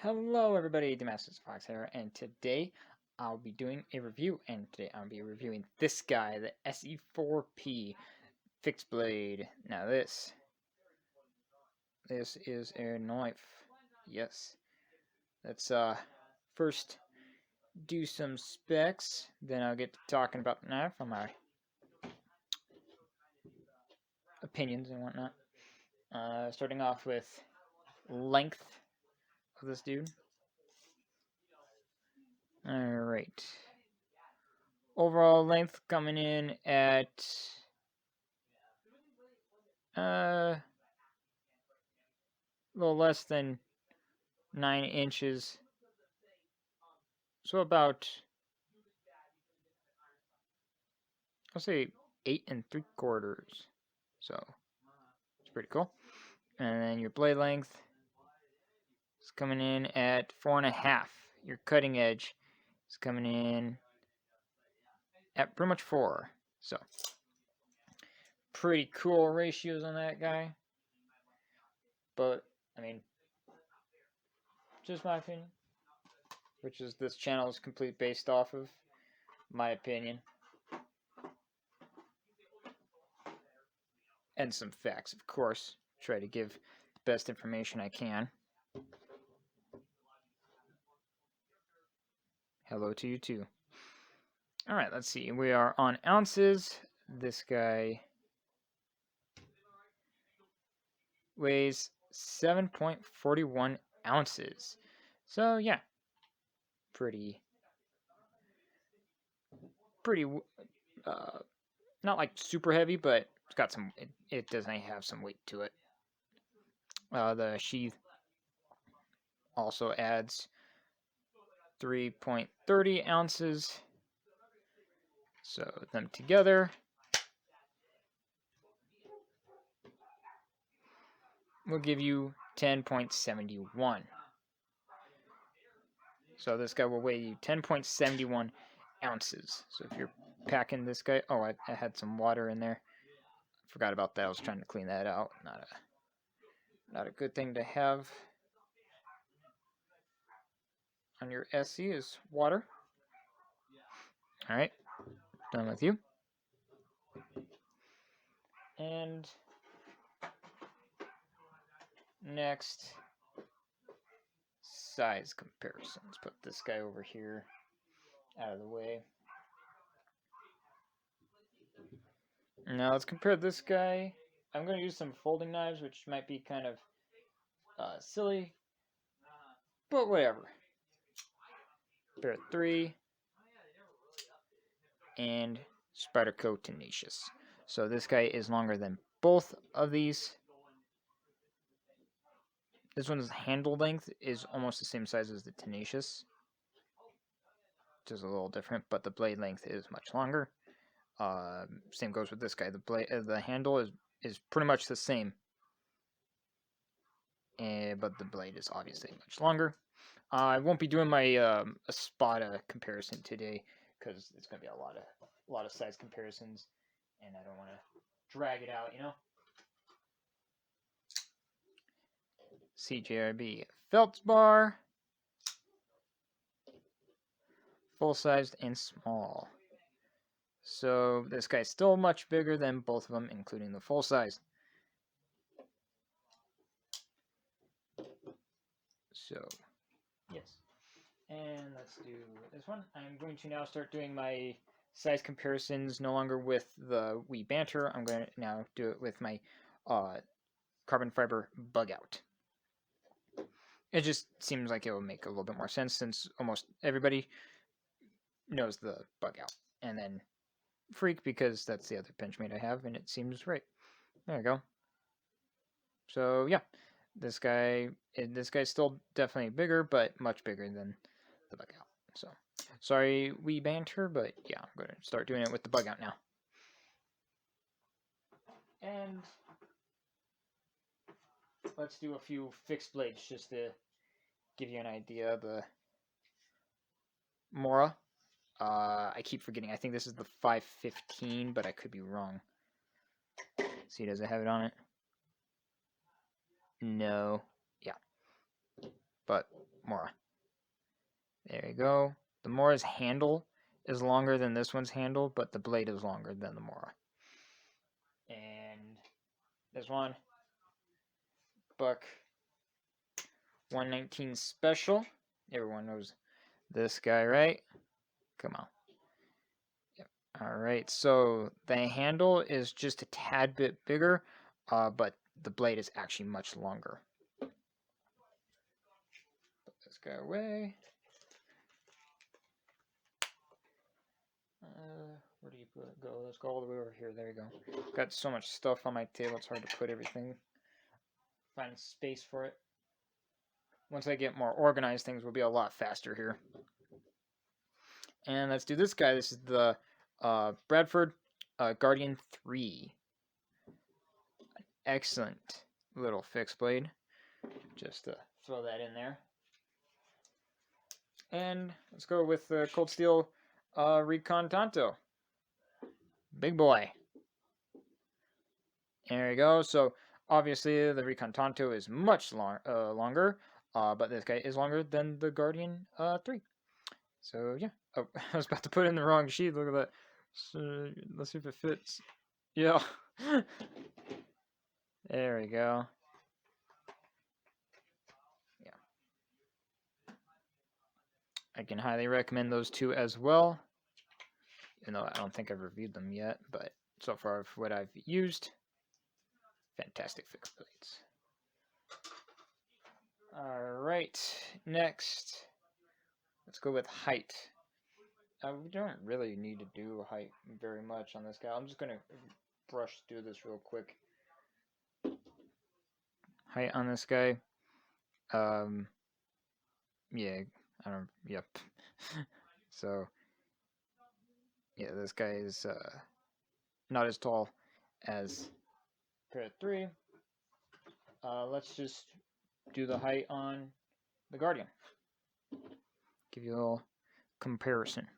Hello everybody, Damascus Fox here, and today I'll be doing a review, and today I'll be reviewing this guy, the ESEE-4P fixed blade. Now this is a knife. Yes. Let's first do some specs, then I'll get to talking about the knife and my opinions and whatnot. Starting off with length of this dude. Alright. Overall length coming in at a little less than 9 inches. So about, I'll say 8 3/4. So it's pretty cool. And then your blade length is coming in at 4.5. Your cutting edge is coming in at pretty much 4. So pretty cool ratios on that guy. But I mean, just my opinion, which is this channel is completely based off of my opinion and some facts, of course. Try to give the best information I can. Hello to you too. Alright, let's see. We are on ounces. This guy weighs 7.41 ounces. So, yeah. Pretty, not like super heavy, but it's got some, it does have some weight to it. The sheath also adds 3.30 ounces. So, them together will give you 10.71. So this guy will weigh you 10.71 ounces. So if you're packing this guy, oh, I had some water in there. Forgot about that. I was trying to clean that out. Not a good thing to have on your SE is water. All right, done with you. And next, size comparisons. Put this guy over here out of the way. Now let's compare this guy. I'm going to use some folding knives, which might be kind of silly, but whatever. Bear 3 and Spyderco Tenacious. So this guy is longer than both of these. This one's handle length is almost the same size as the Tenacious, which is a little different, but the blade length is much longer. Same goes with this guy. The handle is pretty much the same, but the blade is obviously much longer. I won't be doing my Espada comparison today because it's going to be a lot of size comparisons, and I don't want to drag it out, you know. CJRB Feldspar, full-sized and small. So this guy's still much bigger than both of them, including the full size. So, yes. And let's do this one. I'm going to now start doing my size comparisons no longer with the Wee Banter. I'm going to now do it with my carbon fiber bug out. It just seems like it will make a little bit more sense since almost everybody knows the bug out. And then Freak, because that's the other Benchmade I have, and it seems right. There we go. So yeah, this guy's still definitely bigger, but much bigger than the bug out. So sorry, Wee Banter, but yeah, I'm going to start doing it with the bug out now. And let's do a few fixed blades just to give you an idea of the Mora. I keep forgetting. I think this is the 515, but I could be wrong. See, does it have it on it? No. Yeah. But Mora. There you go. The Mora's handle is longer than this one's handle, but the blade is longer than the Mora. And this one, Buck 119 Special. Everyone knows this guy, right? Come on. Yep. Alright, so the handle is just a tad bit bigger, but the blade is actually much longer. Put this guy away. Where do you go? Let's go all the way over here. There you go. Got so much stuff on my table, it's hard to put everything. Find space for it. Once I get more organized, things will be a lot faster here. And let's do this guy. This is the Bradford Guardian 3. Excellent little fixed blade. Just to throw that in there. And let's go with the Cold Steel Recon Tonto. Big boy. There you go. So obviously the Recon Tonto is much longer, but this guy is longer than the Guardian 3. So yeah. Oh, I was about to put it in the wrong sheet. Look at that. So, let's see if it fits. Yeah. There we go. Yeah. I can highly recommend those two as well. Even though I don't think I've reviewed them yet, but so far for what I've used, fantastic fixed blades. Alright, next, let's go with height. We don't really need to do height very much on this guy. I'm just going to brush through this real quick. Height on this guy. Yeah, yep. So, yeah, this guy is not as tall as pair 3. Let's just do the height on the Guardian. Give you a little comparison.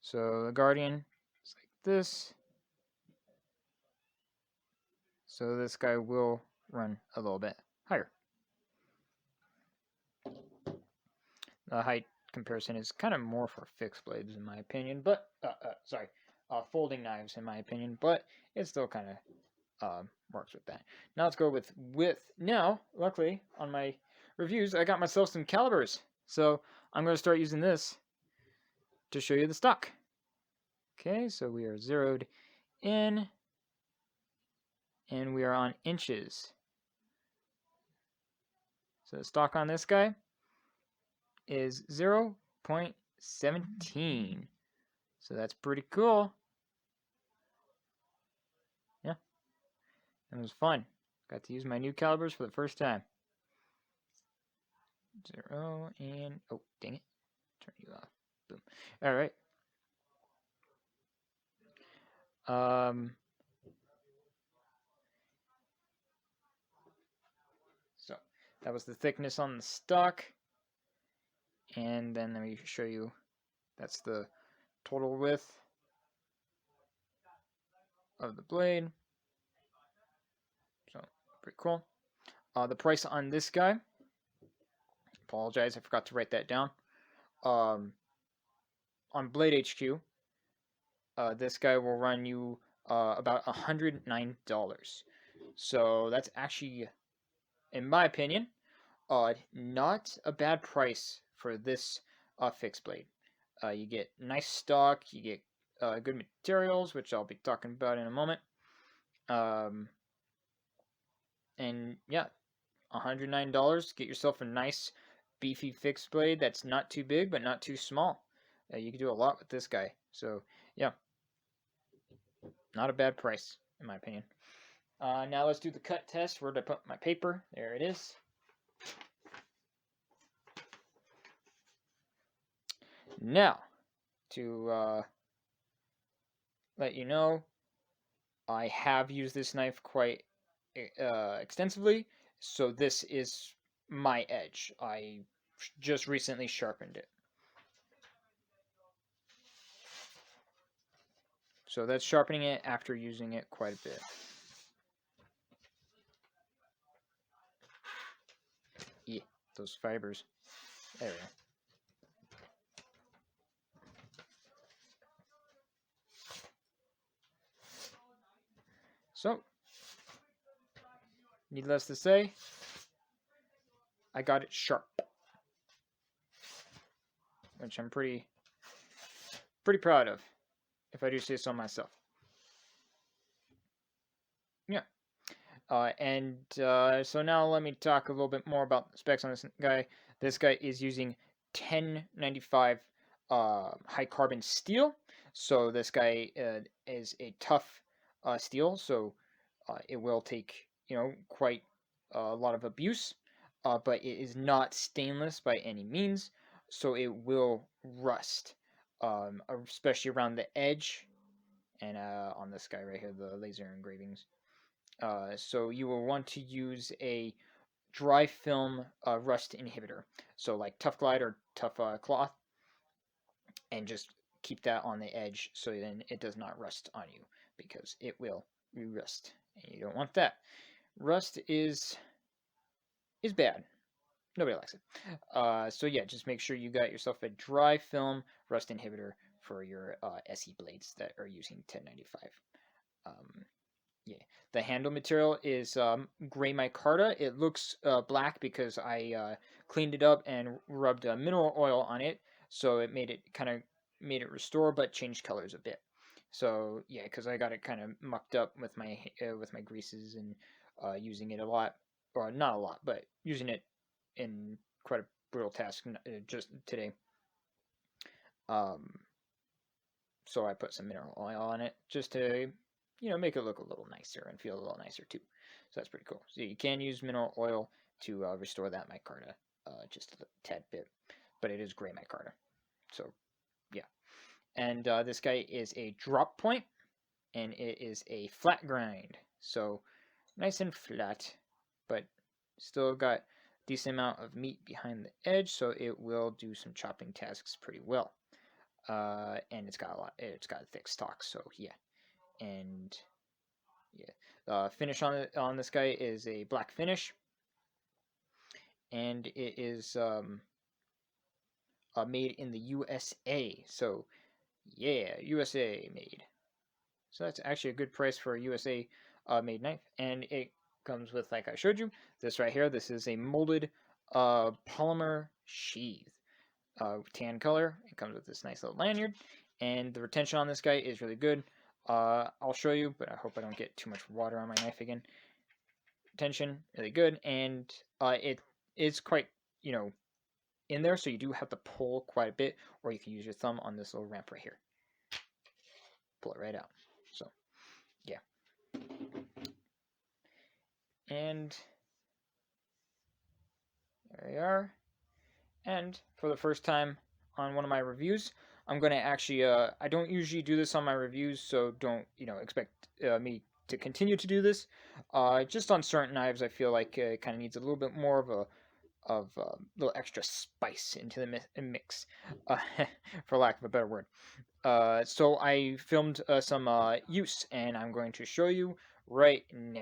So the Guardian is like this. So this guy will run a little bit higher. The height comparison is kind of more for fixed blades in my opinion, but folding knives in my opinion, but it still kind of works with that. Now let's go with width. Now, luckily on my reviews, I got myself some calibers, so I'm going to start using this to show you the stock. Okay, so we are zeroed in, and we are on inches. So the stock on this guy is 0.17. So that's pretty cool. Yeah, it was fun. Got to use my new calibers for the first time. 0 and oh, dang it, turn you off. Boom. All right. So that was the thickness on the stock, and then let me show you. That's the total width of the blade. So pretty cool. The price on this guy. Apologize, I forgot to write that down. On Blade HQ, this guy will run you about $109. So that's actually, in my opinion, not a bad price for this fixed blade. You get nice stock, you get good materials, which I'll be talking about in a moment. And yeah, $109, get yourself a nice beefy fixed blade that's not too big but not too small. You can do a lot with this guy. So yeah, not a bad price in my opinion. Now let's do the cut test. Where did I put my paper? There it is. Now, to let you know, I have used this knife quite extensively, so this is my edge. I just recently sharpened it. So that's sharpening it after using it quite a bit. Yeah. those fibers. There we go. So, needless to say, I got it sharp, which I'm pretty proud of, if I do say so myself. Yeah. So now let me talk a little bit more about the specs on this guy. This guy is using 1095 high carbon steel. So this guy is a tough steel, so it will take quite a lot of abuse, but it is not stainless by any means, so it will rust, especially around the edge and on this guy right here, the laser engravings. So you will want to use a dry film rust inhibitor, so like Tough Glide or Tough Cloth, and just keep that on the edge so then it does not rust on you, because it will rust, and you don't want that. Rust is bad. Nobody likes it. So yeah, just make sure you got yourself a dry film rust inhibitor for your ESEE blades that are using 1095. Yeah, the handle material is gray micarta. It looks black because I cleaned it up and rubbed mineral oil on it, so it made it restore, but changed colors a bit. So yeah, because I got it kind of mucked up with my greases and using it a lot, or not a lot, but using it in quite a brutal task just today. So I put some mineral oil on it just to make it look a little nicer and feel a little nicer too. So that's pretty cool. So you can use mineral oil to restore that micarta just a tad bit, but it is gray micarta. So yeah, and this guy is a drop point, and it is a flat grind. So nice and flat, but still got decent amount of meat behind the edge, so it will do some chopping tasks pretty well. And it's got a thick stock, so yeah. And yeah, finish on this guy is a black finish, and it is made in the USA. So yeah, USA made. So that's actually a good price for a USA made knife, and it comes with, like I showed you, this right here. This is a molded polymer sheath, tan color. It comes with this nice little lanyard, and the retention on this guy is really good. I'll show you, but I hope I don't get too much water on my knife again. Retention, really good, and it is quite, in there, so you do have to pull quite a bit, or you can use your thumb on this little ramp right here. Pull it right out. So, yeah. And there we are. And for the first time on one of my reviews, I'm going to actually, I don't usually do this on my reviews, so don't, expect me to continue to do this. Just on certain knives, I feel like it kind of needs a little bit more of a little extra spice into the mix, for lack of a better word. So I filmed some use, and I'm going to show you right now.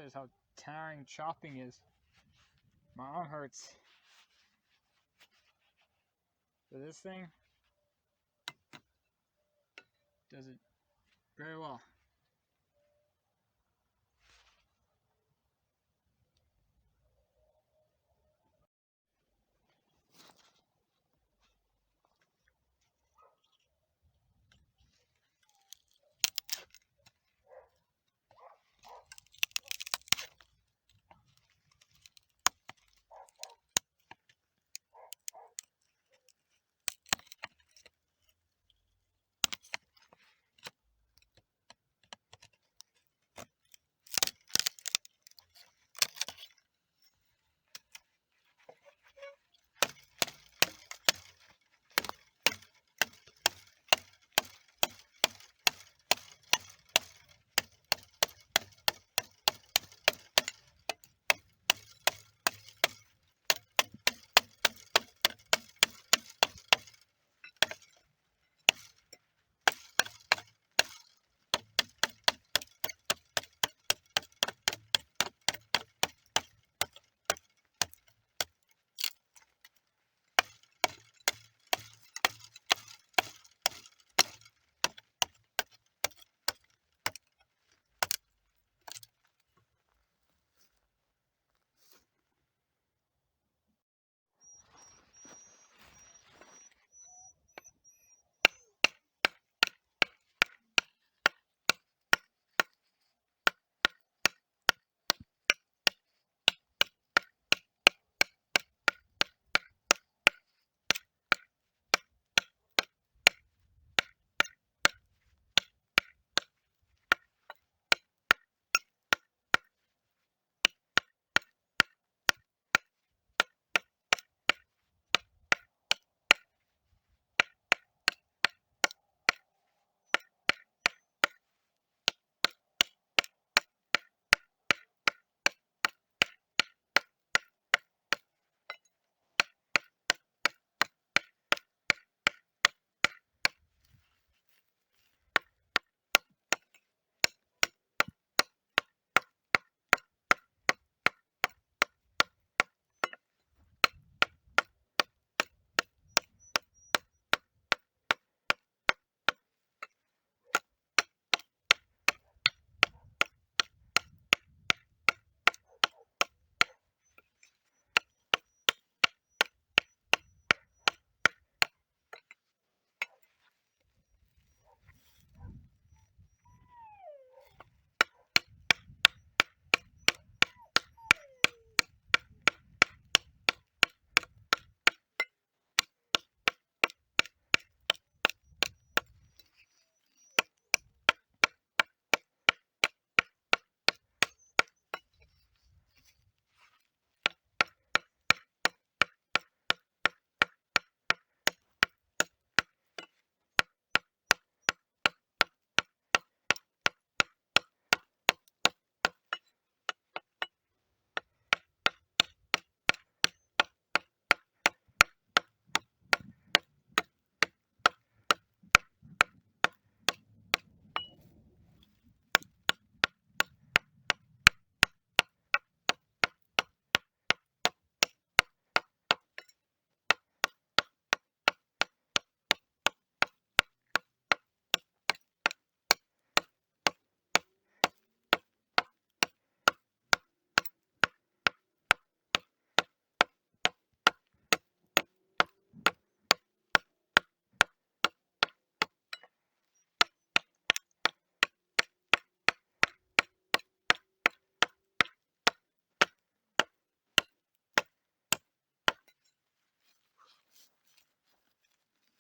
realize how tiring chopping is. My arm hurts. But this thing does it very well.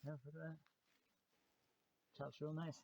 Yeah, look at that. Chops real nice.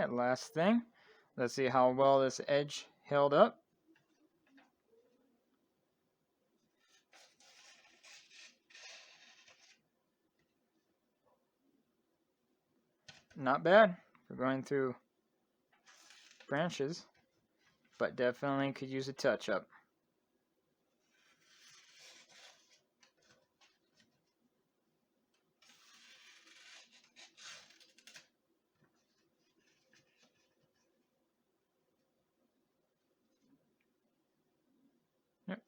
Alright, last thing. Let's see how well this edge held up. Not bad for going through branches, but definitely could use a touch-up. Yep.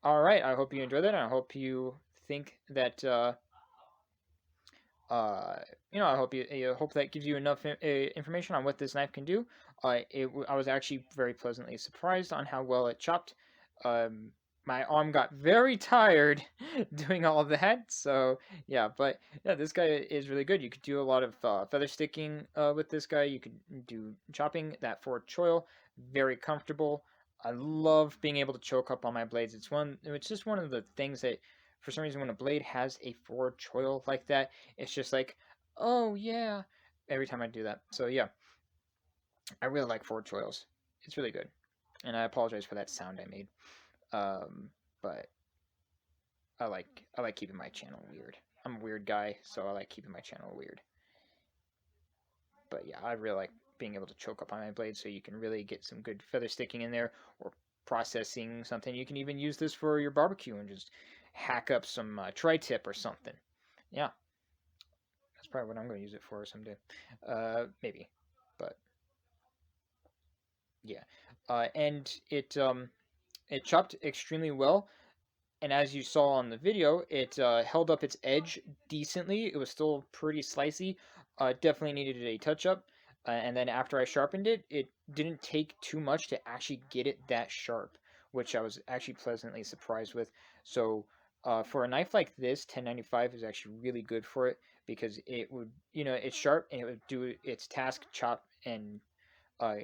Alright, I hope you enjoyed that, and I hope you think that I hope you hope that gives you enough information on what this knife can do. I was actually very pleasantly surprised on how well it chopped. Um, my arm got very tired doing all of that. So yeah, but yeah, this guy is really good. You could do a lot of feather sticking with this guy. You could do chopping. That forward choil, very comfortable. I love being able to choke up on my blades. It's just one of the things that, for some reason, when a blade has a forward choil like that, it's just like, oh yeah, every time I do that. So yeah, I really like forward choils. It's really good, and I apologize for that sound I made. But I like keeping my channel weird. I'm a weird guy, so I like keeping my channel weird. But yeah, I really like being able to choke up on my blade, so you can really get some good feather sticking in there, or processing something. You can even use this for your barbecue and just hack up some tri-tip or something. Yeah, that's probably what I'm going to use it for someday. Maybe, but yeah. And it chopped extremely well, and as you saw on the video, it held up its edge decently. It was still pretty slicey. Definitely needed a touch up. And then after I sharpened it, it didn't take too much to actually get it that sharp, which I was actually pleasantly surprised with. So for a knife like this, 1095 is actually really good for it, because it would, it's sharp and it would do its task, uh,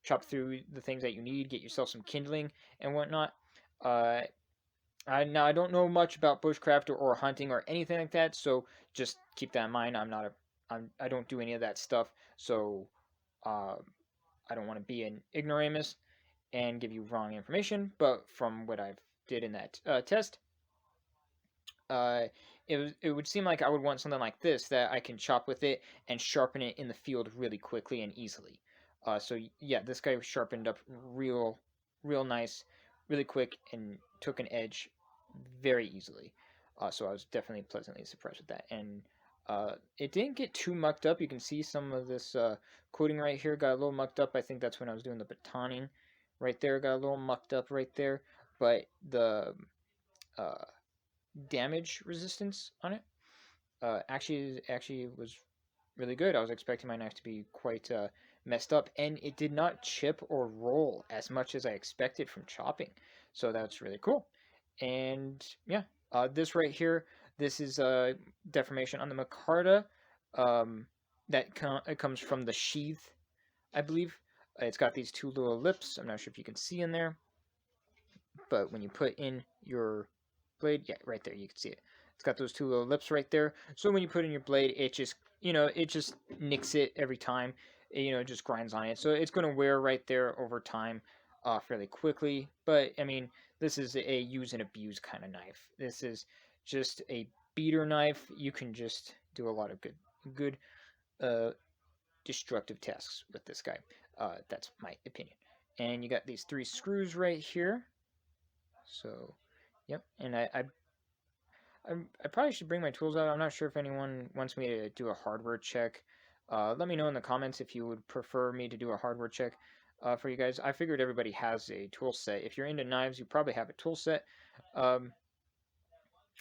chop through the things that you need, get yourself some kindling and whatnot. Uh, now I don't know much about bushcraft or hunting or anything like that, so just keep that in mind. I don't do any of that stuff, so uh, I don't want to be an ignoramus and give you wrong information. But from what I've did in that test, uh, it would seem like I would want something like this, that I can chop with it and sharpen it in the field really quickly and easily. So yeah, this guy was sharpened up real nice, really quick, and took an edge very easily. So I was definitely pleasantly surprised with that, and it didn't get too mucked up. You can see some of this coating right here got a little mucked up. I think that's when I was doing the batoning. Right there got a little mucked up right there, but the uh, damage resistance on it actually was really good. I was expecting my knife to be quite messed up, and it did not chip or roll as much as I expected from chopping. So that's really cool. And yeah, this right here, this is deformation on the micarta. It comes from the sheath, I believe. It's got these two little lips. I'm not sure if you can see in there, but when you put in your blade, yeah, right there, you can see it. It's got those two little lips right there. So when you put in your blade, it just nicks it every time. It just grinds on it. So it's going to wear right there over time, fairly quickly. But I mean, this is a use and abuse kind of knife. This is just a beater knife. You can just do a lot of good uh, destructive tasks with this guy. That's my opinion. And you got these three screws right here. So, yep. And I probably should bring my tools out. I'm not sure if anyone wants me to do a hardware check. Let me know in the comments if you would prefer me to do a hardware check for you guys. I figured everybody has a tool set. If you're into knives, you probably have a tool set, um,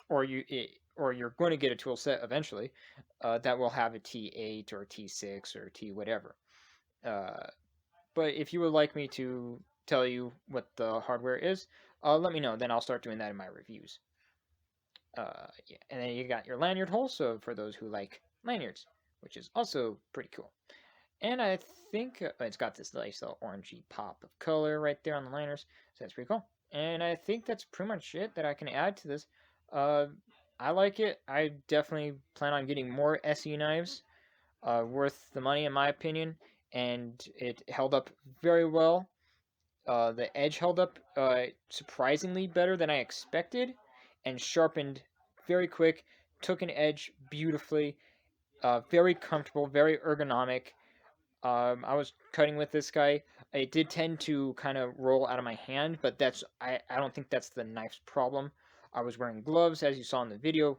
or you're going to get a tool set eventually that will have a T8 or a T6 or T whatever. But if you would like me to tell you what the hardware is, let me know. Then I'll start doing that in my reviews. Yeah. And then you got your lanyard hole, so for those who like lanyards, which is also pretty cool. And I think it's got this nice little orangey pop of color right there on the liners, so that's pretty cool. And I think that's pretty much it that I can add to this. Uh, I like it. I definitely plan on getting more ESEE knives, worth the money in my opinion, and it held up very well. The edge held up surprisingly better than I expected, and sharpened very quick. Took an edge beautifully. Very comfortable, very ergonomic. I was cutting with this guy. It did tend to kind of roll out of my hand, but I don't think that's the knife's problem. I was wearing gloves, as you saw in the video,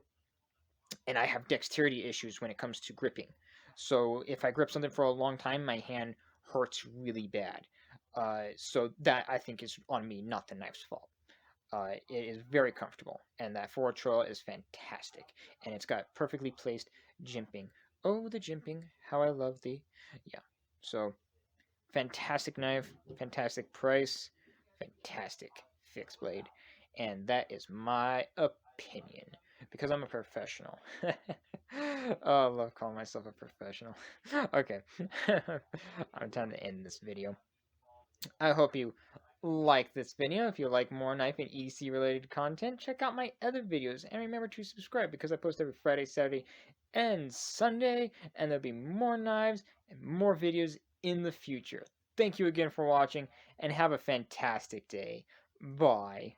and I have dexterity issues when it comes to gripping. So if I grip something for a long time, my hand hurts really bad. So that I think is on me, not the knife's fault. It is very comfortable, and that forward trail is fantastic, and it's got perfectly placed jimping. Oh, the jimping, how I love thee. Yeah, so fantastic knife, fantastic price, fantastic fixed blade, and that is my opinion because I'm a professional. Oh, I love calling myself a professional. Okay, I'm time to end this video. I hope you like this video. If you like more knife and EC related content, check out my other videos and remember to subscribe because I post every Friday, Saturday, and Sunday, and there'll be more knives and more videos in the future. Thank you again for watching and have a fantastic day. Bye.